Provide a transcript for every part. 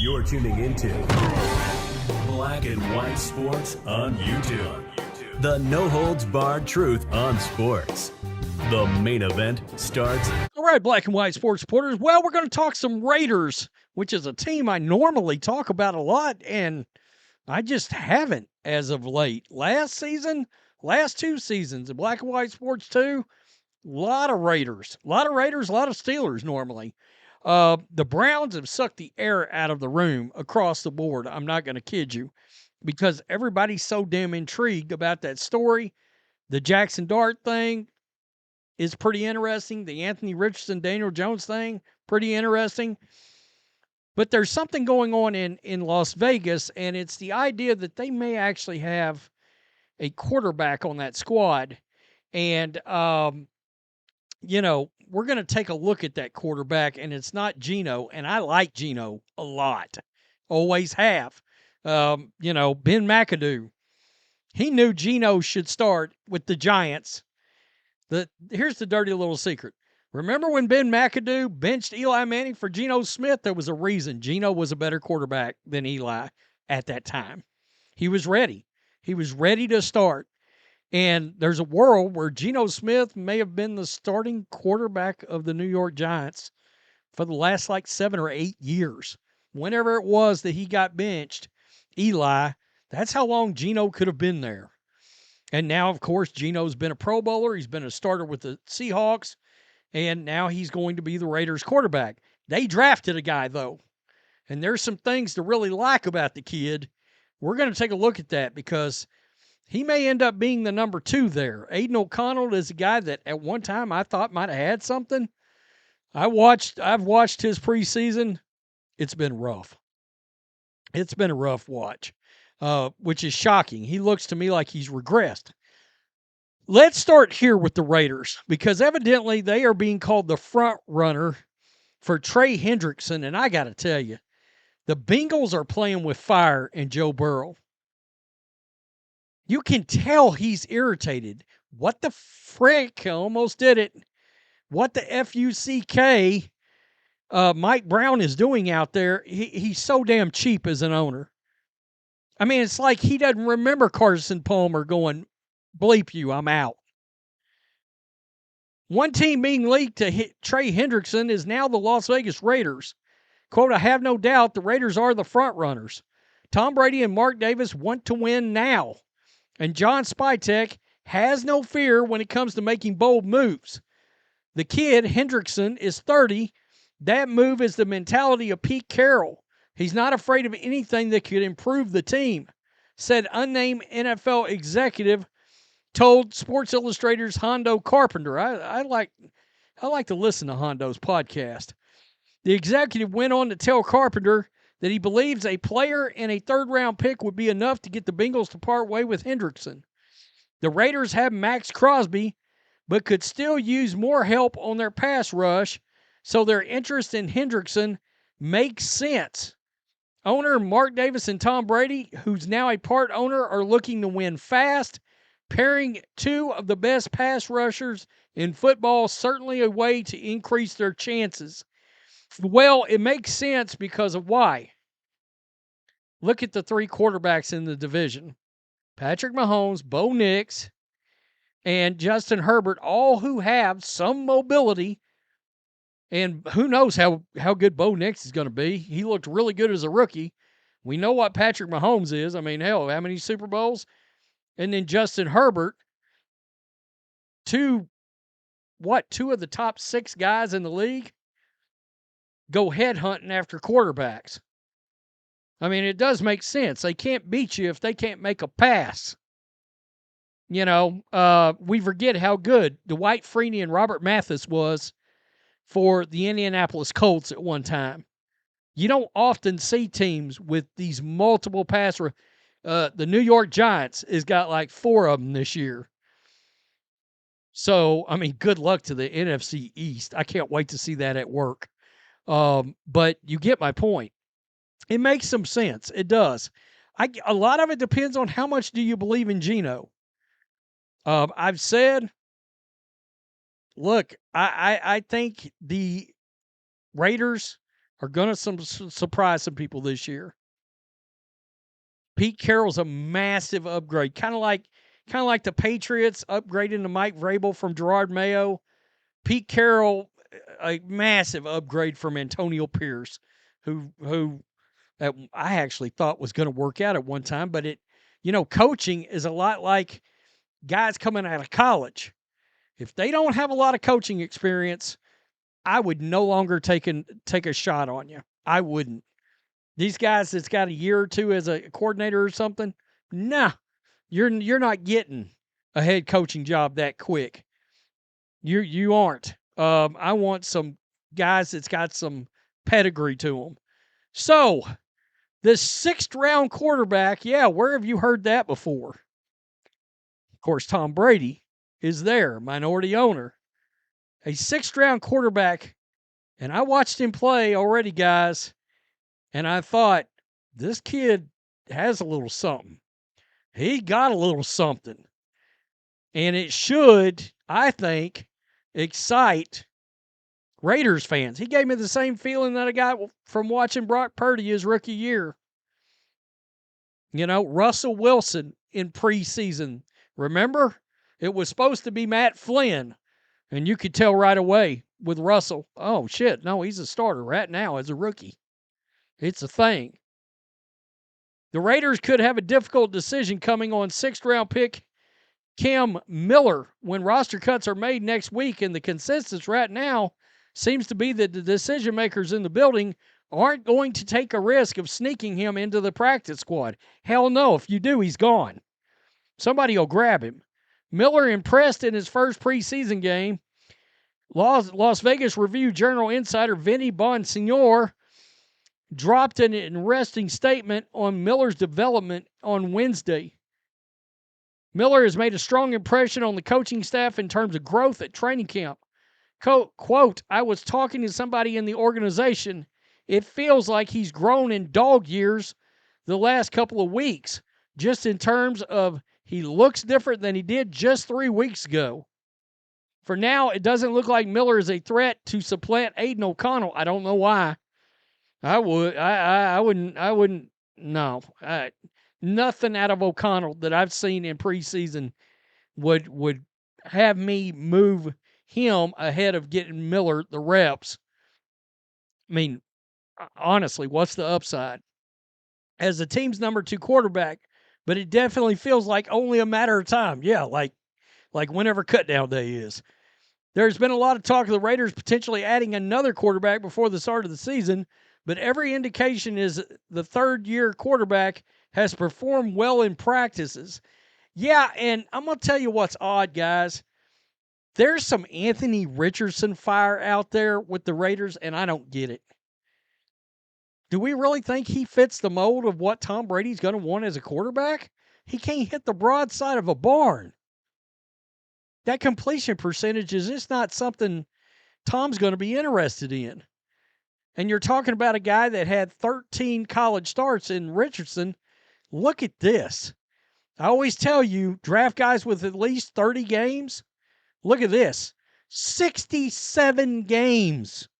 You're tuning into Black and White Sports on YouTube. The no-holds-barred truth on sports. The main event starts. All right, Black and White Sports supporters. Well, we're going to talk some Raiders, which is a team I normally talk about a lot, and I just haven't as of late. Last season, last 2 seasons, of Black and White Sports 2, a lot of Raiders. A lot of Raiders, a lot of Steelers normally. The Browns have sucked the air out of the room across the board. I'm not going to kid you, because everybody's so damn intrigued about that story. The Jackson Dart thing is pretty interesting. The Anthony Richardson, Daniel Jones thing, pretty interesting. But there's something going on in Las Vegas, and it's the idea that they may actually have a quarterback on that squad. And, we're going to take a look at that quarterback, and it's not Geno, and I like Geno a lot. Always have. Ben McAdoo, he knew Geno should start with the Giants. Here's the dirty little secret. Remember when Ben McAdoo benched Eli Manning for Geno Smith? There was a reason. Geno was a better quarterback than Eli at that time. He was ready. He was ready to start. And there's a world where Geno Smith may have been the starting quarterback of the New York Giants for the last 7 or 8 years. Whenever it was that he got benched, Eli, that's how long Geno could have been there. And now, of course, Geno's been a Pro Bowler. He's been a starter with the Seahawks. And now he's going to be the Raiders quarterback. They drafted a guy, though. And there's some things to really like about the kid. We're going to take a look at that because he may end up being the number 2 there. Aiden O'Connell is a guy that at one time I thought might have had something. I've watched his preseason. It's been rough. It's been a rough watch, which is shocking. He looks to me like he's regressed. Let's start here with the Raiders because evidently they are being called the front runner for Trey Hendrickson, and I got to tell you, the Bengals are playing with fire in Joe Burrow. You can tell he's irritated. What the frick? I almost did it. What the F-U-C-K Mike Brown is doing out there, he's so damn cheap as an owner. I mean, it's like he doesn't remember Carson Palmer going, bleep you, I'm out. One team being linked to Trey Hendrickson is now the Las Vegas Raiders. Quote, I have no doubt the Raiders are the front runners. Tom Brady and Mark Davis want to win now. And John Spytek has no fear when it comes to making bold moves. The kid, Hendrickson, is 30. That move is the mentality of Pete Carroll. He's not afraid of anything that could improve the team, said unnamed NFL executive, told Sports Illustrated's Hondo Carpenter. I like to listen to Hondo's podcast. The executive went on to tell Carpenter that he believes a player and a third-round pick would be enough to get the Bengals to part way with Hendrickson. The Raiders have Max Crosby, but could still use more help on their pass rush, so their interest in Hendrickson makes sense. Owner Mark Davis and Tom Brady, who's now a part owner, are looking to win fast. Pairing 2 of the best pass rushers in football, certainly a way to increase their chances. Well, it makes sense because of why. Look at the 3 quarterbacks in the division. Patrick Mahomes, Bo Nix, and Justin Herbert, all who have some mobility. And who knows how good Bo Nix is going to be. He looked really good as a rookie. We know what Patrick Mahomes is. I mean, hell, how many Super Bowls? And then Justin Herbert, 2 of the top 6 guys in the league go headhunting after quarterbacks. I mean, it does make sense. They can't beat you if they can't make a pass. We forget how good Dwight Freeney and Robert Mathis was for the Indianapolis Colts at one time. You don't often see teams with these multiple passer. The New York Giants has got 4 of them this year. So, I mean, good luck to the NFC East. I can't wait to see that at work. But you get my point. It makes some sense. It does. A lot of it depends on how much do you believe in Geno. I've said, look, I think the Raiders are going to surprise some people this year. Pete Carroll's a massive upgrade, kind of like the Patriots upgrading to Mike Vrabel from Gerard Mayo. Pete Carroll, a massive upgrade from Antonio Pierce, who I actually thought was going to work out at one time, but coaching is a lot like guys coming out of college. If they don't have a lot of coaching experience, I would no longer take a shot on you. I wouldn't. These guys that's got a year or two as a coordinator or something, nah, you're not getting a head coaching job that quick. You aren't. I want some guys that's got some pedigree to them. So, the 6th round quarterback, where have you heard that before? Of course, Tom Brady is there, minority owner. A 6th round quarterback, and I watched him play already, guys, and I thought, this kid has a little something. He got a little something. And it should, I think, excite Raiders fans. He gave me the same feeling that I got from watching Brock Purdy his rookie year. Russell Wilson in preseason. Remember? It was supposed to be Matt Flynn. And you could tell right away with Russell, oh, shit, no, he's a starter right now as a rookie. It's a thing. The Raiders could have a difficult decision coming on 6th round pick Cam Miller when roster cuts are made next week, and the consensus right now seems to be that the decision makers in the building aren't going to take a risk of sneaking him into the practice squad. Hell no, if you do, he's gone. Somebody will grab him. Miller impressed in his first preseason game. Las Vegas Review-Journal insider Vinny Bonsignore dropped an interesting statement on Miller's development on Wednesday. Miller has made a strong impression on the coaching staff in terms of growth at training camp. Quote, I was talking to somebody in the organization. It feels like he's grown in dog years the last couple of weeks, just in terms of he looks different than he did just 3 weeks ago. For now, it doesn't look like Miller is a threat to supplant Aiden O'Connell. I don't know why. I wouldn't. No. Nothing out of O'Connell that I've seen in preseason would have me move him ahead of getting Miller the reps. I mean, honestly, what's the upside? As the team's number 2 quarterback, but it definitely feels like only a matter of time. Yeah, like whenever cutdown day is. There's been a lot of talk of the Raiders potentially adding another quarterback before the start of the season, but every indication is the third-year quarterback has performed well in practices. Yeah, and I'm going to tell you what's odd, guys. There's some Anthony Richardson fire out there with the Raiders, and I don't get it. Do we really think he fits the mold of what Tom Brady's going to want as a quarterback? He can't hit the broadside of a barn. That completion percentage is just not something Tom's going to be interested in. And you're talking about a guy that had 13 college starts in Richardson. Look at this. I always tell you, draft guys with at least 30 games. Look at this. 67 games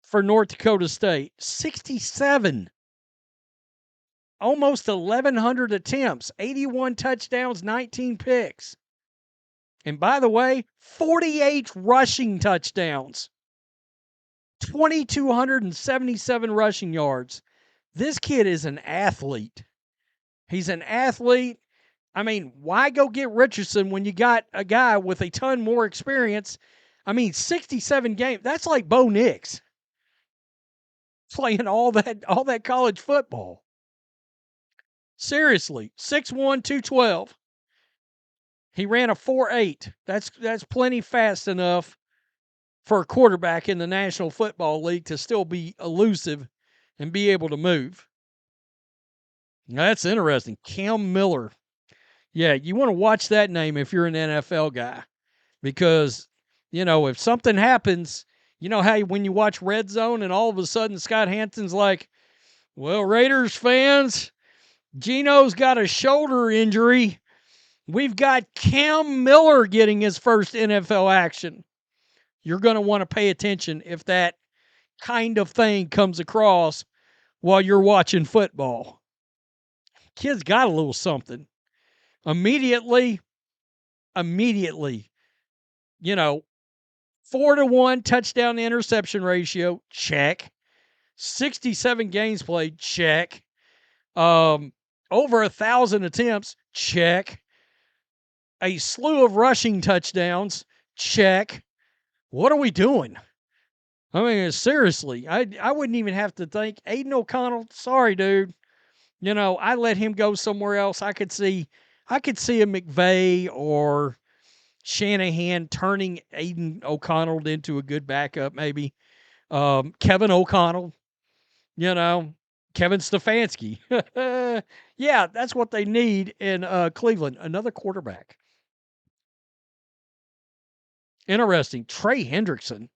for North Dakota State. 67. Almost 1,100 attempts. 81 touchdowns, 19 picks. And by the way, 48 rushing touchdowns. 2,277 rushing yards. This kid is an athlete. He's an athlete. I mean, why go get Richardson when you got a guy with a ton more experience? I mean, 67 games. That's like Bo Nix playing all that college football. Seriously, 6'1", 212. He ran a 4.8. That's plenty fast enough for a quarterback in the National Football League to still be elusive and be able to move. That's interesting. Cam Miller. Yeah, you want to watch that name if you're an NFL guy. Because, if something happens, you know how when you watch Red Zone and all of a sudden Scott Hanson's like, well, Raiders fans, Geno's got a shoulder injury. We've got Cam Miller getting his first NFL action. you're going to want to pay attention if that kind of thing comes across while you're watching football. Kid's got a little something. Immediately, 4-to-1 touchdown to interception ratio, check. 67 games played, check. Over 1,000 attempts, check. A slew of rushing touchdowns, check. What are we doing? I mean, seriously, I wouldn't even have to think. Aiden O'Connell, sorry, dude. I let him go somewhere else. I could see a McVay or Shanahan turning Aiden O'Connell into a good backup, maybe. Kevin O'Connell, Kevin Stefanski. Yeah, that's what they need in Cleveland. Another quarterback. Interesting. Trey Hendrickson.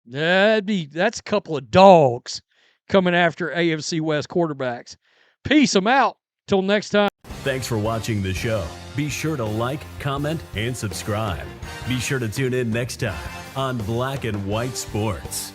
That's a couple of dogs coming after AFC West quarterbacks. Peace. I'm out. Till next time. Thanks for watching the show. Be sure to like, comment, and subscribe. Be sure to tune in next time on Black and White Sports.